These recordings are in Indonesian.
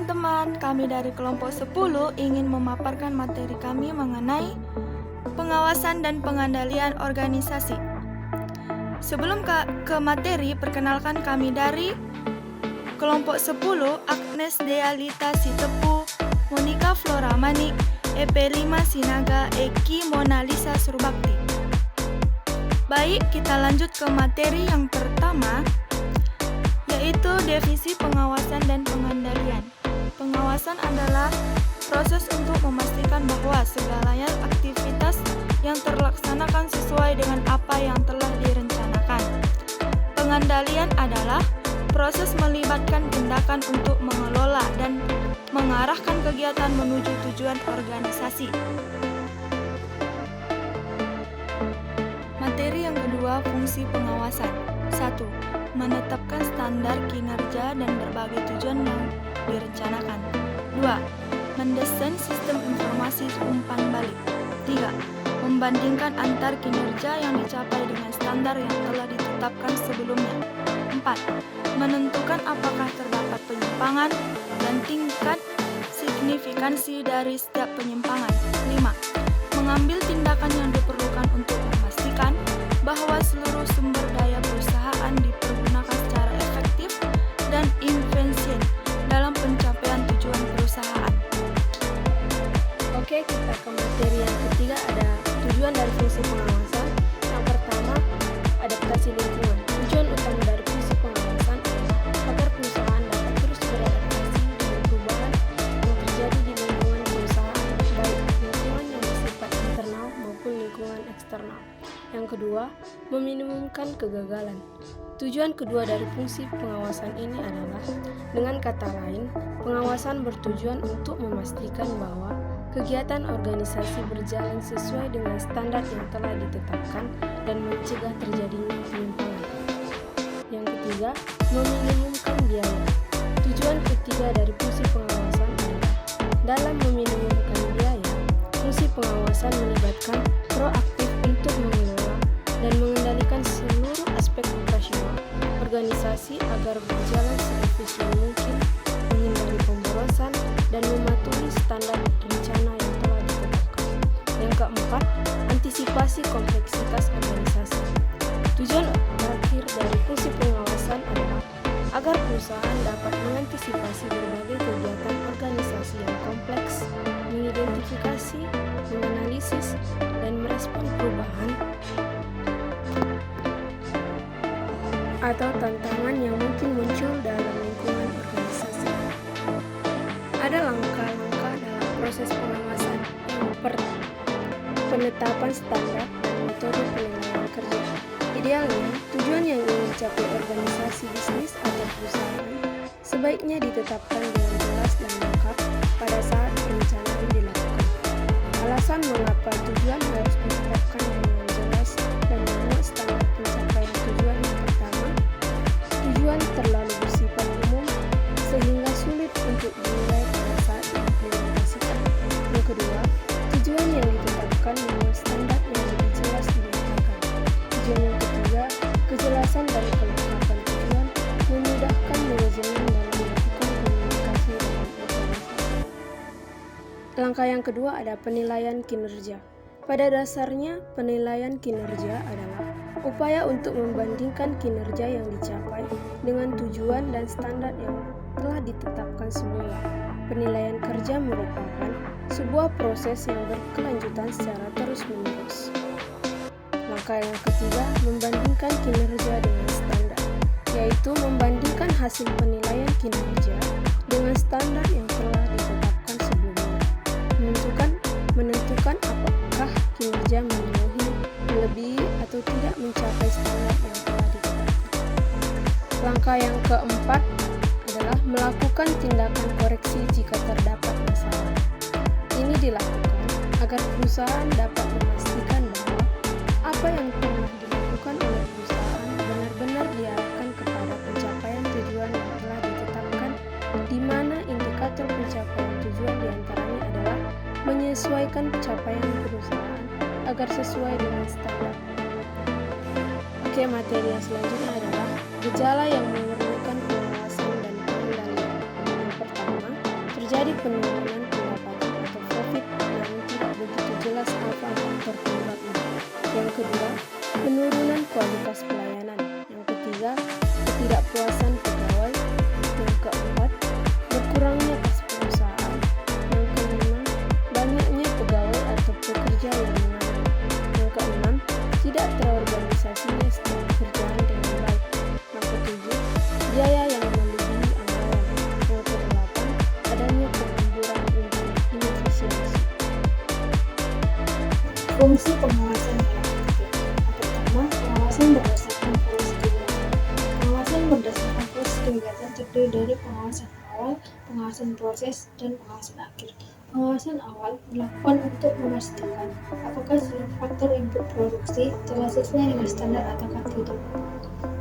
teman-teman, kami dari kelompok 10 ingin memaparkan materi kami mengenai pengawasan dan pengendalian organisasi. Sebelum ke materi, perkenalkan kami dari kelompok 10, Agnes Dealita Sitepu, Monica Flora Manik, EP5 Sinaga, Eki Mona Lisa Surbakti. Baik, kita lanjut ke materi yang pertama, yaitu definisi pengawasan dan pengendalian. Pengawasan adalah proses untuk memastikan bahwa segalanya aktivitas yang terlaksanakan sesuai dengan apa yang telah direncanakan. Pengendalian adalah proses melibatkan tindakan untuk mengelola dan mengarahkan kegiatan menuju tujuan organisasi. Materi yang kedua, fungsi pengawasan. 1. Menetapkan standar kinerja dan berbagai tujuan yang direncanakan. 2. Mendesain sistem informasi umpan balik. 3. Membandingkan antar kinerja yang dicapai dengan standar yang telah ditetapkan sebelumnya. 4. Menentukan apakah terdapat penyimpangan dan tingkat signifikansi dari setiap penyimpangan. 5. Mengambil tindakan yang diperlukan untuk memastikan bahwa seluruh sumber daya perusahaan dipergunakan secara efektif dan efisien dalam pencapaian tujuan perusahaan. Oke, kita ke materi yang ketiga, ada tujuan dari fungsi pengawasan. Yang pertama, adaptasi lingkungan. Tujuan utama dari fungsi pengawasan adalah agar perusahaan dapat terus beradaptasi dengan perubahan yang terjadi di lingkungan perusahaan, baik lingkungan yang bersifat internal maupun lingkungan eksternal. Yang kedua, meminimumkan kegagalan. Tujuan kedua dari fungsi pengawasan ini adalah, dengan kata lain, pengawasan bertujuan untuk memastikan bahwa kegiatan organisasi berjalan sesuai dengan standar yang telah ditetapkan dan mencegah terjadinya penyimpangan. Yang ketiga, meminimumkan biaya. Tujuan ketiga dari fungsi pengawasan adalah, dalam meminimumkan biaya, fungsi pengawasan melibatkan proaktif untuk mengelola dan mengendalikan seluruh aspek operasional organisasi agar berjalan seefisien mungkin, menghindari pemborosan, dan mematuhi standar rencana yang telah ditetapkan. Yang keempat, antisipasi kompleksitas organisasi. Tujuan terakhir dari fungsi pengawasan adalah agar perusahaan dapat mengantisipasi berbagai kegiatan organisasi yang kompleks, mengidentifikasi, menganalisis, dan merespon perubahan atau tantangan yang mungkin muncul dalam lingkungan organisasi. Ada langkah-langkah dalam proses pengawasan, yang penetapan standar dan metode penilaian kerja. Idealnya, tujuan yang ingin dicapai organisasi bisnis atau perusahaan sebaiknya ditetapkan dengan jelas dan lengkap pada saat perencanaan dilakukan. Alasan mengapa tujuan harus ditetapkan dengan jelas dan memuat standar pencapaian tujuan. Yang pertama, tujuan terlalu bersifat umum sehingga sulit untuk dinilai pada saat diimplementasikan. Yang kedua, tujuan yang ditetapkan dengan standar yang lebih jelas dinyatakan. Tujuan yang ketiga, kejelasan dan kelengkapan tujuan memudahkan manajemen dalam melakukan komunikasi dengan organisasi. Langkah yang kedua ada penilaian kinerja. Pada dasarnya, penilaian kinerja adalah upaya untuk membandingkan kinerja yang dicapai dengan tujuan dan standar yang telah ditetapkan semula. Penilaian kerja merupakan sebuah proses yang berkelanjutan secara terus-menerus. Langkah yang ketiga, membandingkan kinerja dengan standar, yaitu membandingkan hasil penilaian kinerja dengan standar yang telah ditetapkan sebelumnya. Menentukan apakah kinerja melebihi atau tidak mencapai standar yang telah ditetapkan. Langkah yang keempat adalah melakukan tindakan koreksi jika terdapat masalah. Ini dilakukan agar perusahaan dapat memastikan bahwa apa yang telah dilakukan oleh perusahaan benar-benar diarahkan kepada pencapaian tujuan yang telah ditetapkan, di mana indikator pencapaian tujuan diantaranya adalah menyesuaikan pencapaian perusahaan agar sesuai dengan standar. Oke, materi yang selanjutnya adalah gejala yang memerlukan pengawasan dan pengendalian. Yang pertama, terjadi penurunan pendapatan atau profit namun tidak begitu jelas apa faktor penyebabnya. Yang kedua, penurunan kualitas pelayanan. Yang ketiga, ketidakpuasan pegawai. Yang keempat, berkurangnya kas perusahaan. Yang kelima, banyaknya pegawai atau pekerja yang menganggur. Yang keenam, tidak terorganisasinya setiap pekerjaan dengan baik. Yang ketujuh, biaya yang melebihi anggaran. Yang kedelapan, adanya pengangguran untuk inefisiensi. Fungsi pengawasan dalam praktik. Yang pertama, pengawasan berdasarkan proses kegiatan. Pengawasan berdasarkan proses kegiatan terdiri dari pengawasan awal, pengawasan proses, dan pengawasan akhir. Pengawasan awal dilakukan untuk memastikan apakah seluruh faktor input produksi telah sesuai dengan standar ataukah tidak.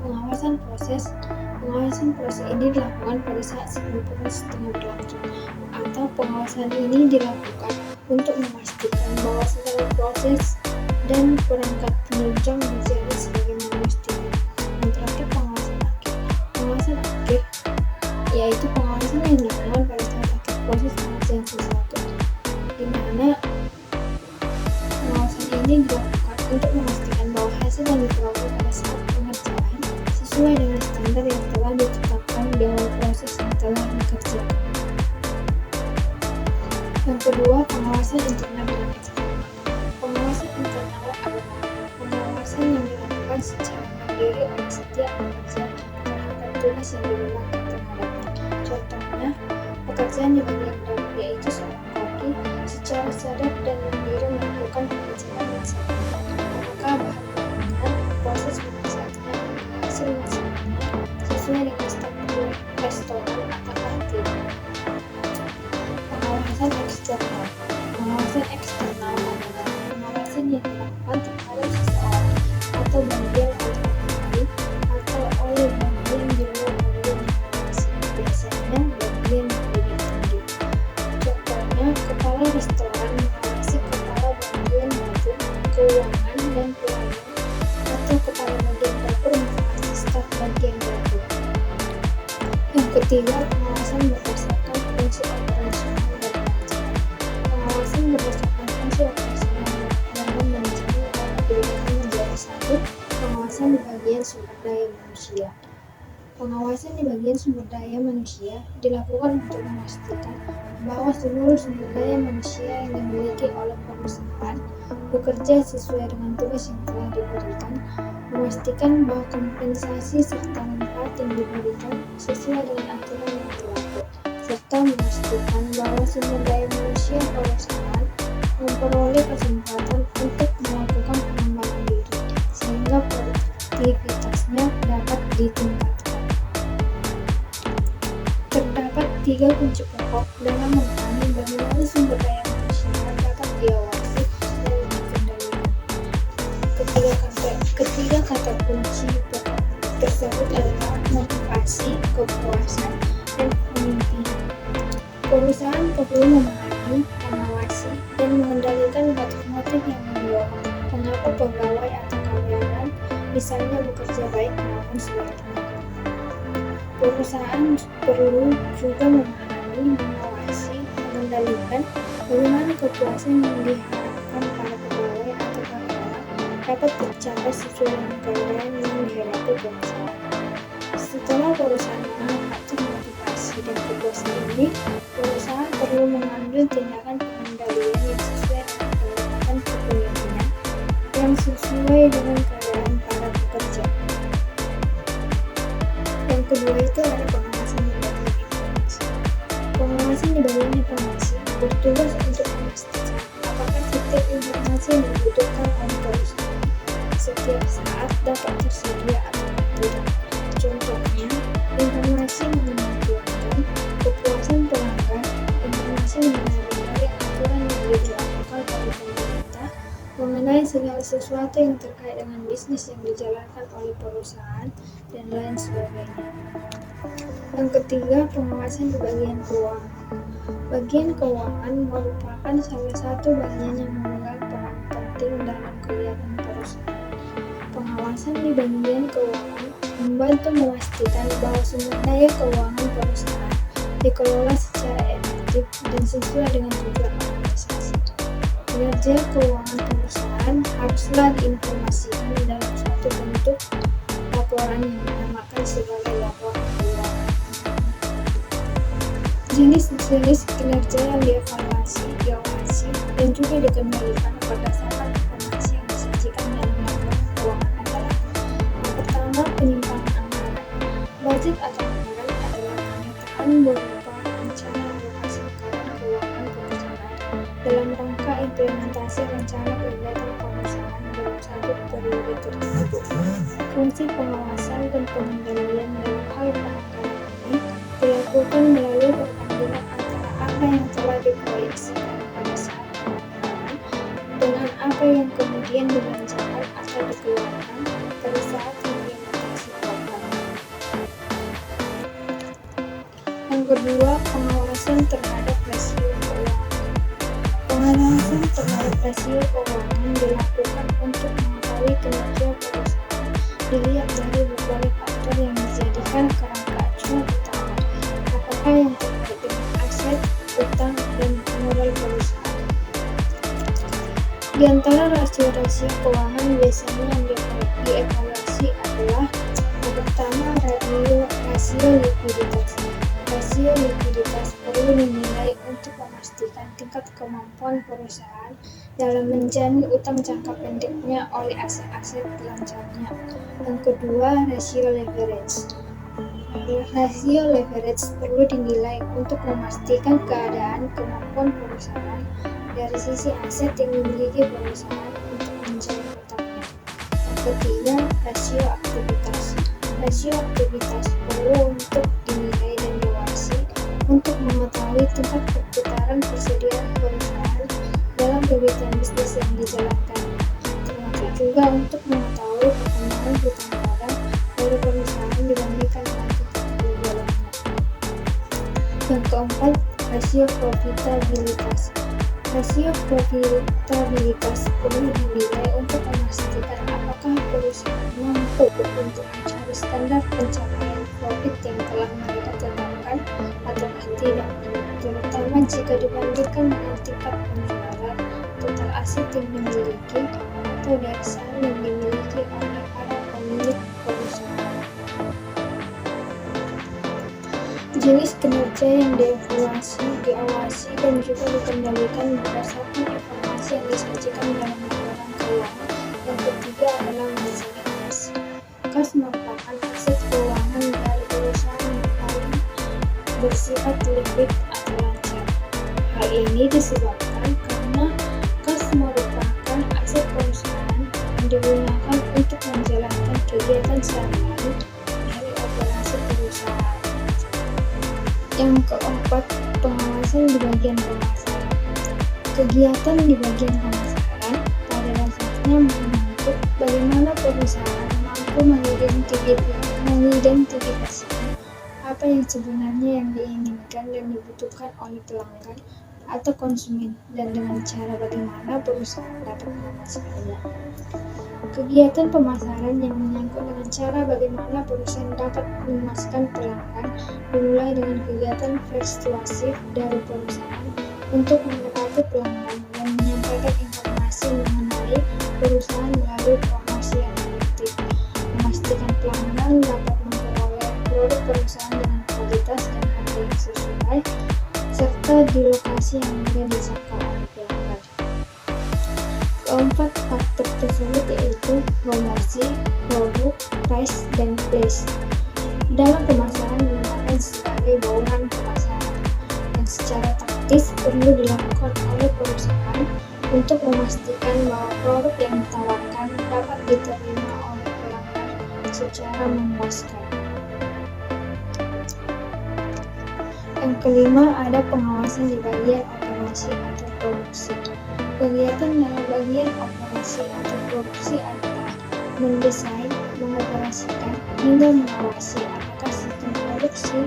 Pengawasan proses ini dilakukan pada saat sebelum proses tengah berlangsung, atau pengawasan ini dilakukan untuk memastikan bahwa segala proses dan perangkat penunjang berjalan sebagaimana mestinya. Yang terakhir, pengawasan akhir. Pengawasan akhir yaitu pengawasan yang dilakukan pada saat akhir proses pengerjaan sesuatu, di mana pengawasan ini dilakukan untuk memastikan bahwa hasil yang diperoleh pada saat pengerjaan sesuai dengan standar yang telah ditetapkan di awal proses yang telah dikerjakan. Yang kedua, pengawasan internal dan eksternal. Pengawasan internal adalah pengawasan yang dilakukan secara mandiri oleh setiap pekerja terhadap tugas yang dilakukan terhadapnya. Contohnya, pekerjaan di bagian dapur yaitu seorang koki secara sadar dan mandiri melakukan pekerjaan yang sama. Apakah bahan-bahannya, proses pemaksaannya, hasil masaknya sesuai dengan standar restoran ataukah tidak. Pengawasan eksternal. Pengawasan eksternal adalah pengawasan yang dilakukan terhadap seseorang atau bagian organisasi atau oleh bagian di luar bagian yang mengawasi, biasanya bagian yang lebih tinggi. Contohnya, kepala restoran mengawasi kepala bagian dapur, keuangan, dan pelayanan, atau kepala bagian dapur mengawasi staf bagian dapur. Yang ketiga, pengawasan berdasarkan fungsi operasional dan manajemen. Pengawasan berdasarkan fungsi operasional dan manajemen dapat dibedakan menjadi satu, pengawasan di bagian sumber daya manusia. Pengawasan di bagian sumber daya manusia dilakukan untuk memastikan bahwa seluruh sumber daya manusia yang dimiliki oleh perusahaan bekerja sesuai dengan tugas yang telah diberikan, memastikan bahwa kompensasi serta manfaat yang diberikan sesuai dengan aturan yang berlaku, serta memastikan bahwa sumber daya manusia perusahaan memperoleh kesempatan untuk melakukan pengembangan diri, sehingga produktivitasnya dapat ditingkatkan. Terdapat 3 kunci pokok dalam memahami bagaimana sumber daya manusia dapat diawasi dan dikendalikan. Ketiga kata kunci pokok tersebut adalah motivasi, kepuasan, dan pemimpinan. Perusahaan perlu memahami, mengawasi, dan mengendalikan motif-motif yang mendorong mengapa pegawai atau karyawan misalnya bekerja baik maupun sebaliknya. Perusahaan perlu juga memahami, mengawasi, mengendalikan bagaimana kepuasan yang diharapkan para pegawai atau karyawan dapat tercapai sesuai dengan keadaan yang dihadapi perusahaan. Setelah perusahaan mengatur motivasi dan kepuasan ini, perusahaan perlu mengambil tindakan pengendalian yang sesuai dengan pendekatan kepemimpinan yang sesuai dengan keadaan para pekerja. Yang kedua itu ada pengawasan di bagian informasi. Pengawasan di bagian informasi bertugas untuk memastikan apakah setiap informasi yang dibutuhkan oleh perusahaan setiap saat dapat tersedia atau tidak. Contohnya, informasi mengenai pelanggan, kepuasan pelanggan, informasi mengenai berbagai aturan yang dilakukan oleh pemerintah, mengenai segala sesuatu yang terkait dengan bisnis yang dijalankan oleh perusahaan, dan lain sebagainya. Yang ketiga, pengawasan di bagian keuangan. Bagian keuangan merupakan salah satu bagian yang memegang peran penting dalam kegiatan perusahaan. Pengawasan di bagian keuangan membantu memastikan bahwa sumber daya keuangan perusahaan dikelola secara etis efektif dan sesuai dengan tujuan organisasi. Kinerja keuangan perusahaan haruslah diinformasikan dalam suatu bentuk laporan yang dinamakan sebagai laporan keuangan. Jenis-jenis kinerja yang dievaluasi, diawasi, dan juga dikendalikan berdasarkan informasi yang disajikan dalam laporan keuangan adalah: yang pertama, penyimpangan anggaran. Budget atau anggaran adalah pernyataan berupa rencana alokasi anggaran keuangan perusahaan dalam rangka implementasi rencana kegiatan perusahaan dalam satu periode tersebut. Fungsi pengawasan dan pengendalian dalam hal penganggaran ini dilakukan melalui perbandingan antara apa yang telah diproyeksikan pada saat penganggaran dengan apa yang kemudian dibelanjakan atau dikeluarkan pada saat implementasi program. Yang kedua, pengawasan terhadap rasio keuangan. Pengawasan terhadap rasio keuangan dilakukan untuk mengetahui kinerja perusahaan dilihat dari berbagai faktor yang dijadikan kerangka acuan utama, apakah yang terkait dengan aset, utang, dan modal perusahaan. Di antara rasio-rasio keuangan biasanya yang dievaluasi adalah: yang pertama, rasio likuiditas. Rasio likuiditas perlu dinilai untuk memastikan tingkat kemampuan perusahaan dalam menjamin utang jangka pendeknya oleh aset-aset lancarnya. Yang kedua, rasio leverage. Rasio leverage perlu dinilai untuk memastikan keadaan kemampuan perusahaan dari sisi aset yang dimiliki perusahaan untuk menjamin utangnya. Yang ketiga, rasio aktivitas. Rasio aktivitas perlu untuk dinilai dan diawasi untuk mengetahui tingkat perputaran persediaan perusahaan dalam kegiatan bisnis yang dijalankannya, termasuk juga untuk mengetahui perkembangan hutang barang dari perusahaan dibandingkan dengan tingkat penjualannya. Yang keempat, rasio profitabilitas. Rasio profitabilitas perlu dinilai untuk memastikan apakah perusahaan mampu untuk mencari standar pencapaian profit yang telah mereka tetapkan atau tidak, terutama jika dibandingkan dengan tingkat penjualan, total aset yang dimiliki, atau dari saham yang dimiliki oleh para pemilik perusahaan. Jenis kinerja yang dievaluasi, diawasi, dan juga dikendalikan berdasarkan informasi yang disajikan dalam laporan keuangan. Yang ketiga adalah manajemen kas. Kas merupakan aset keuangan dari perusahaan yang paling bersifat liquid atau lancar. Hal ini disebabkan karena kas merupakan aset perusahaan yang digunakan untuk menjalankan kegiatan sehari-hari dari operasi perusahaan. Yang keempat, pengawasan di bagian pemasaran. Kegiatan di bagian pemasaran pada dasarnya mengatur bagaimana perusahaan mampu mengidentifikasikan apa yang sebenarnya yang diinginkan dan dibutuhkan oleh pelanggan atau konsumen, dan dengan cara bagaimana perusahaan dapat memasarkannya. Kegiatan pemasaran yang menyangkut dengan cara bagaimana perusahaan dapat memuaskan pelanggan dimulai dengan kegiatan persuasif dari perusahaan untuk mendekati pelanggan dan menyampaikan informasi mengenai perusahaan melalui promosi yang efektif, memastikan pelanggan dapat memperoleh produk perusahaan dengan kualitas dan harga yang sesuai, serta di lokasi yang mudah dijangkau oleh pelanggan. Keempat faktor tersebut yaitu promosi, produk, price, dan place. Dalam pemasaran digunakan sebagai bauran pemasaran yang secara taktis perlu dilakukan oleh perusahaan untuk memastikan bahwa produk yang ditawarkan dapat diterima oleh pelanggan secara memuaskan. Yang kelima, ada pengawasan di bagian operasi atau produksi. Kegiatan dalam bagian operasi atau produksi adalah mendesain, mengoperasikan, hingga mengawasi apakah sistem produksi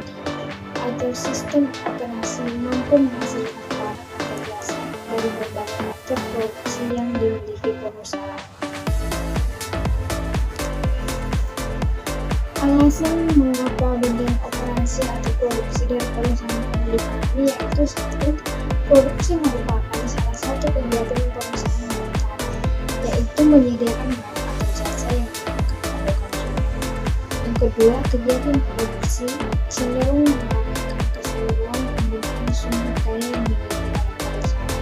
atau sistem operasi mampu menghasilkan barang atau jasa dari berbagai faktor produksi yang dimiliki perusahaan. Alasan mengapa bagian operasi atau produksi dari perusahaan perlu dipahami yaitu tersebut, produksi merupakan salah satu kegiatan perusahaan yang utama, yaitu menyediakan barang atau jasa yang digunakan oleh konsumen. Yang kedua, kegiatan produksi cenderung mengarahkan keseluruhan penggunaan sumber daya yang dimiliki oleh perusahaan.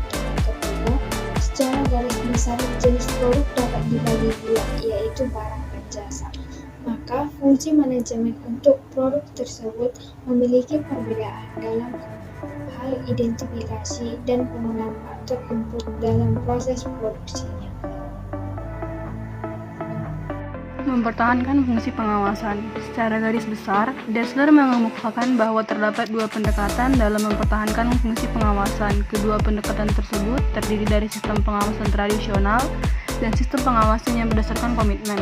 Dan yang ketiga, secara garis besar jenis produk dapat dibagi dua, yaitu barang dan jasa. Maka fungsi manajemen untuk produk tersebut memiliki perbedaan dalam hal identifikasi dan penggunaan faktor input dalam proses produksinya. Mempertahankan fungsi pengawasan. Secara garis besar, Dessler mengemukakan bahwa terdapat dua pendekatan dalam mempertahankan fungsi pengawasan. Kedua pendekatan tersebut terdiri dari sistem pengawasan tradisional dan sistem pengawasan yang berdasarkan komitmen.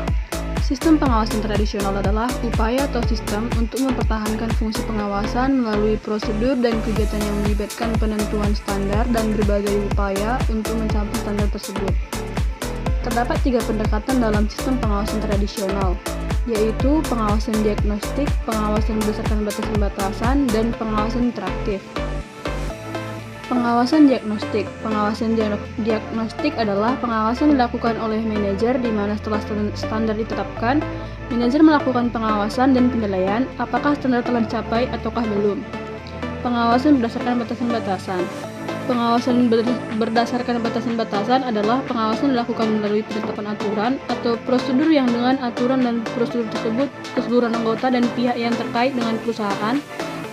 Sistem pengawasan tradisional adalah upaya atau sistem untuk mempertahankan fungsi pengawasan melalui prosedur dan kegiatan yang melibatkan penentuan standar dan berbagai upaya untuk mencapai standar tersebut. Terdapat 3 pendekatan dalam sistem pengawasan tradisional, yaitu pengawasan diagnostik, pengawasan berdasarkan batasan-batasan, dan pengawasan interaktif. Pengawasan diagnostik. Pengawasan diagnostik adalah pengawasan dilakukan oleh manajer di mana setelah standar ditetapkan, manajer melakukan pengawasan dan penilaian apakah standar telah dicapai ataukah belum. Pengawasan berdasarkan batasan-batasan. Pengawasan berdasarkan batasan-batasan adalah pengawasan dilakukan melalui penetapan aturan atau prosedur yang dengan aturan dan prosedur tersebut keseluruhan anggota dan pihak yang terkait dengan perusahaan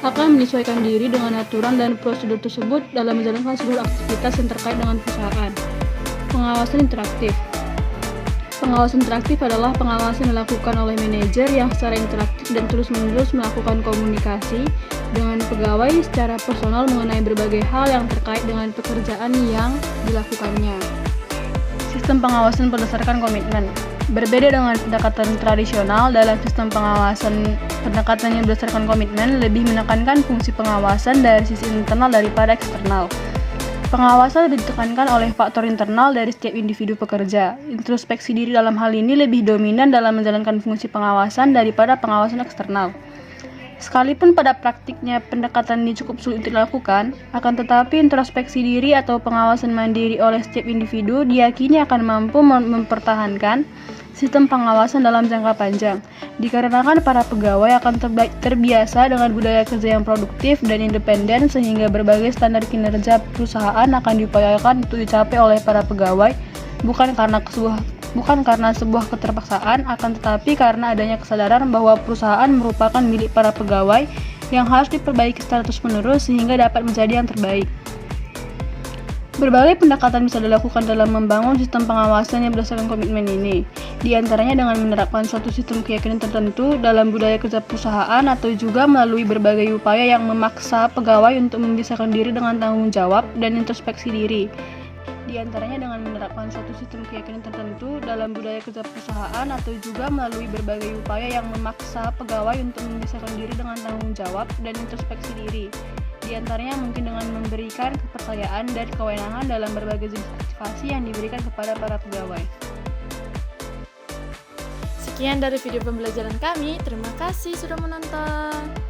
akan menyesuaikan diri dengan aturan dan prosedur tersebut dalam menjalankan seluruh aktivitas yang terkait dengan perusahaan. Pengawasan interaktif. Pengawasan interaktif adalah pengawasan yang dilakukan oleh manajer yang secara interaktif dan terus-menerus melakukan komunikasi dengan pegawai secara personal mengenai berbagai hal yang terkait dengan pekerjaan yang dilakukannya. Sistem pengawasan berdasarkan komitmen. Berbeda dengan pendekatan tradisional, dalam sistem pengawasan, pendekatan yang berdasarkan komitmen lebih menekankan fungsi pengawasan dari sisi internal daripada eksternal. Pengawasan ditekankan oleh faktor internal dari setiap individu pekerja. Introspeksi diri dalam hal ini lebih dominan dalam menjalankan fungsi pengawasan daripada pengawasan eksternal. Sekalipun pada praktiknya pendekatan ini cukup sulit dilakukan, akan tetapi introspeksi diri atau pengawasan mandiri oleh setiap individu diyakini akan mampu mempertahankan sistem pengawasan dalam jangka panjang, dikarenakan para pegawai akan terbiasa dengan budaya kerja yang produktif dan independen sehingga berbagai standar kinerja perusahaan akan diupayakan untuk dicapai oleh para pegawai bukan karena sebuah keterpaksaan, akan tetapi karena adanya kesadaran bahwa perusahaan merupakan milik para pegawai yang harus diperbaiki secara terus-menerus sehingga dapat menjadi yang terbaik. Berbagai pendekatan bisa dilakukan dalam membangun sistem pengawasan yang berdasarkan komitmen ini, di antaranya dengan menerapkan suatu sistem keyakinan tertentu dalam budaya kerja perusahaan atau juga melalui berbagai upaya yang memaksa pegawai untuk membiasakan diri dengan tanggung jawab dan introspeksi diri. Di antaranya dengan menerapkan suatu sistem keyakinan tertentu dalam budaya kerja perusahaan atau juga melalui berbagai upaya yang memaksa pegawai untuk membiasakan diri dengan tanggung jawab dan introspeksi diri. Di antaranya mungkin dengan memberikan kepercayaan dan kewenangan dalam berbagai jenis aktivasi yang diberikan kepada para pegawai. Sekian dari video pembelajaran kami. Terima kasih sudah menonton.